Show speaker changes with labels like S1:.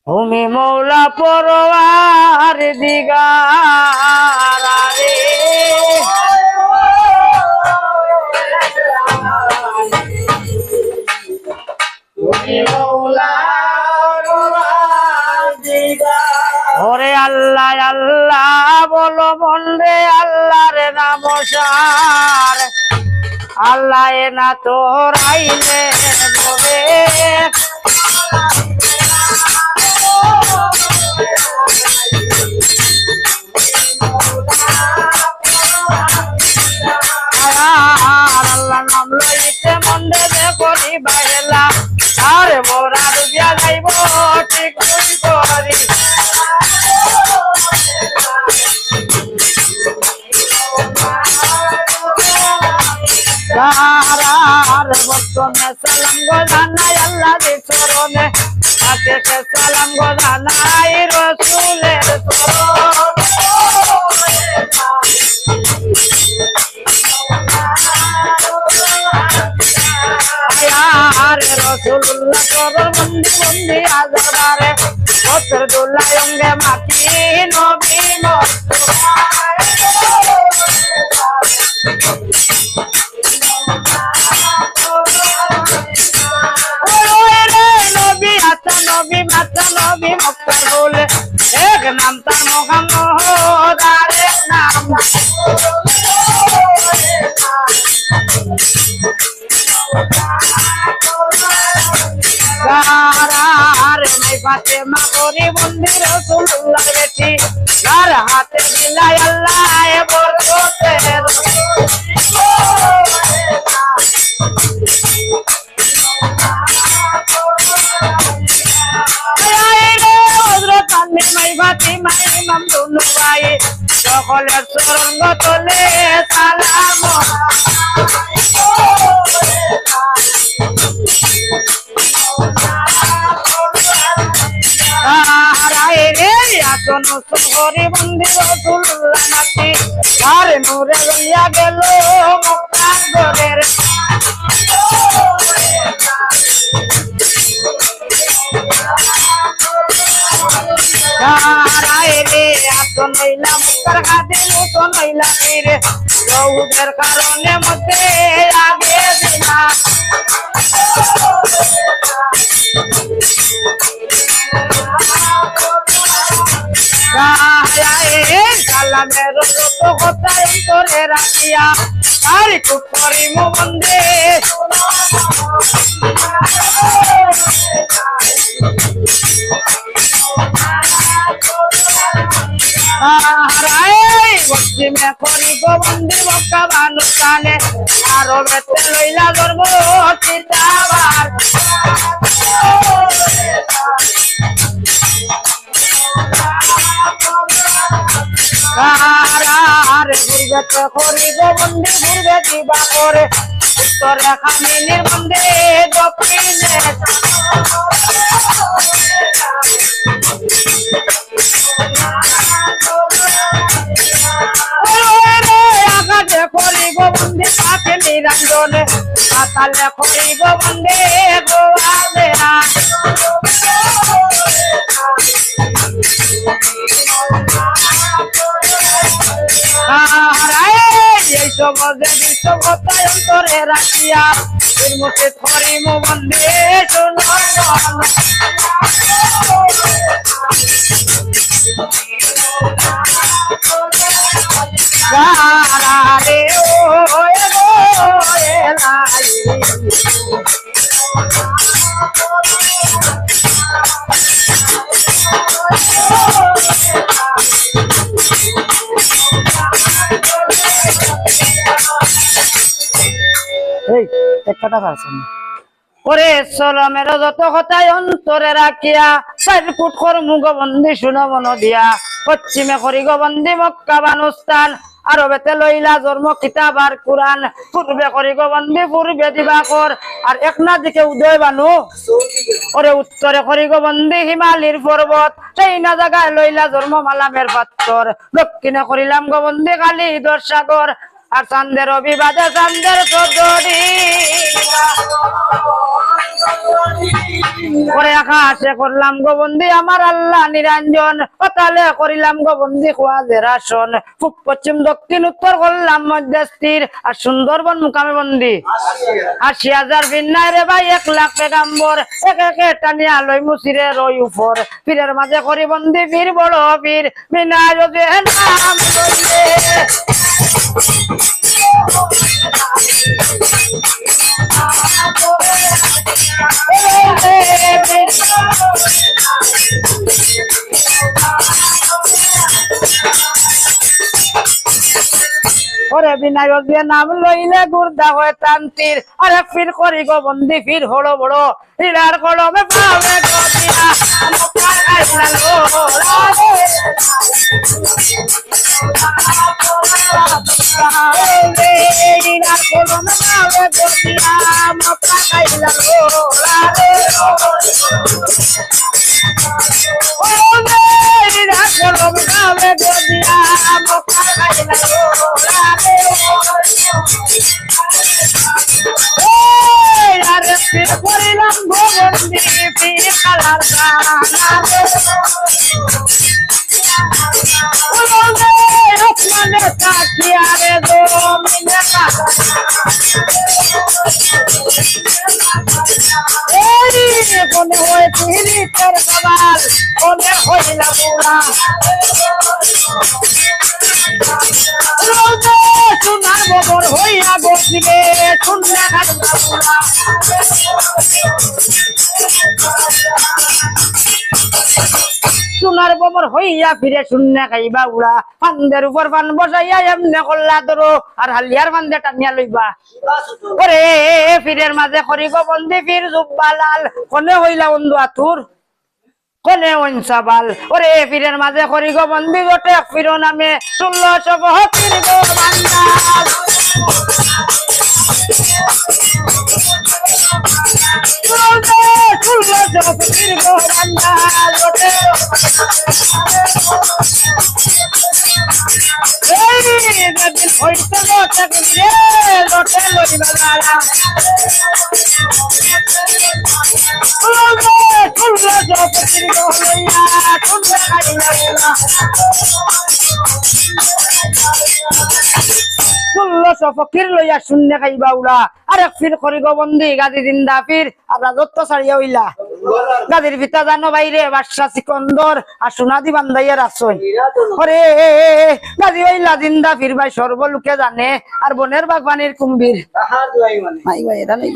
S1: তুমি মৌলা পরওয়ার দিগার রে তুমি মৌলা পরওয়ার দিগার ওরে আল্লাহ আল্লাহ বলো বন্দে আল্লাহর নাম সার আল্লাহ না তোর আইলে বলে আল্লাহ নাম লইতে মন্দে করি বাইলা আরে মোরা ডুবিয়া যাইব ঠিক করি বর্তনে সালাম গো জানাই আল্লাহ দি চরণে আতে সালাম গো জানাই রাসূলের চরণে আরে রাসূলুল্লাহ চরণ বন্দি বন্দি আজরারে বছর দুলাই অঙ্গে মাটি নবী মুস্তাফা নবী মাতা নবী মক্কার বলে এক নাম তার মুহাম্মদ আরেক নাম আরে নাই ফাতেমা করি বন্দি রাসূলুল্লাহ বেটি যার হাতে দিলাই আল্লাহ বরকতের সকলের চরণ তলে সালাম আসন শহরে মন্দির রাসূলুল্লাহ নাতি আর নূরে গলিয়া গেল মক্কার ঘরের আসন হইলা মুক্তার খাদিম আসন হইলা পীর রৌদের কারণে মধ্যে আগে দিনা কালামের যত কথা অন্তরে রাখিয়া তারি খুব করিম বন্দে পশ্চিমে করি গোবন্দি মক্কা বানুস্থানে আরো বেতে লইলা ধর্ম চিতাবার আরে ঘুরবেতে করি গোবন্দি ঘুরবে দিবা করে উত্তরে খামিনীর মন্দে দক্ষিণে আকাশে করি গোবন্দি পাখি নিরঞ্জনে পাতালে করি গোবন্দি গোয়ালে এই সমাজে বিশ্ব কথায় অন্তরে রাখিয়া এর মুখে করিম বন্দে সোনার রে ও ওরে সলমের যত কথায় অন্তরে রাখিয়া 4 ফুট কর মুগ বন্দি শুনো মন দিয়া পশ্চিমে করি গোবন্দি মক্কা বানুস্থান আরবেতে লইলা জন্ম কিতাব আর কুরআন পূর্বে করি গোবন্দি পূর্বে দিবাকর আর একনা দিকে উদয় বানু ওরে উত্তরে করি গোবন্দি হিমালয়ের পর্বত সেই না জায়গায় লইলা জন্ম মালামের পাত্তর দক্ষিণে করিলাম গোবন্দি কালী দর্শাগর আর চান্দের অভিবাদে চান্দের চৌধুরী করে আকাশে করলাম গোবন্দি আমার আল্লাহ নিরঞ্জন পাতালে করিলাম গোবন্দি খোয়াজের আসন পূব পশ্চিম দক্ষিণ উত্তর করলাম মধ্যস্থির আর সুন্দরবন মুকামে বন্দি ৮০,০০০ বিন্যায় রে ভাই ১,০০,০০০ পেগাম্বর এক একে টানিয়া লই মুসিরে রই উপর পীরের মাঝে করি বন্দি পীর বড় পীর বিনায় যে নাম লইলে ওরে বিনায় দিয়ে নাম লইলে গুর্দা হয়ে তান্তির আরে ফির করি গো বন্দি ফির হলো বড় হীরার কলমে পাবে গদিয়া মক্কার আইলাল ও হীরার কলমে পাবে গদিয়া মক্কার আইলাল ও হীরার কলমে পাবে গদিয়া মক্কার আইলাল ও আরে ফির করিলাম গোবন্দি ফির কালার গানারে রসমানে তাকিয়া রে জমিনে কোনে হয়ে তিরিতের সবাল কোনে হইলা বুড়া সোনার গোবর হইয়া বসিবে শুনলে সোনার গোবর হইয়া ফিরে শূন্য খাইবা উড়া ফান্দের উপর ফান বসাইয়া এমনি করলা ধরো আর হালিয়ার ফান্দে টানিয়া লইবা ওরে ফিরের মাঝে করি গোবন্দি ফির জুব্বা লাল কোনে হইলা বন্ধু আতুর কোনে ওইনসাবাল ওরে ফিরের মাঝে করি গোবন্দি জোটে ফিরো নামে ১৬৭০ গো বান্দাল ১৬৭০ গো বান্দাল জোটে হইতে লোটে লোটে লইবা লালা ১৬৭০ গো লইয়া শুনবে খাইলা ১৬০০ ফকির লইয়া শূন্য খাইবা উড়া আর এক ফির করি গোবন্দি গাজী জিন্দা ফির আর রাজত্ব ছাড়িয়া হইলা গাজীর ভিতা জানো বাইরে বাদশা সিকন্দর আর সোনাদি বান্ধাইয়া রাসই ওরে গাজী হইলা জিন্দা ফির ভাই সর্বলোকে জানে আর বনের বাগবানির কুম্ভীর ভাই ভাই এটা নেই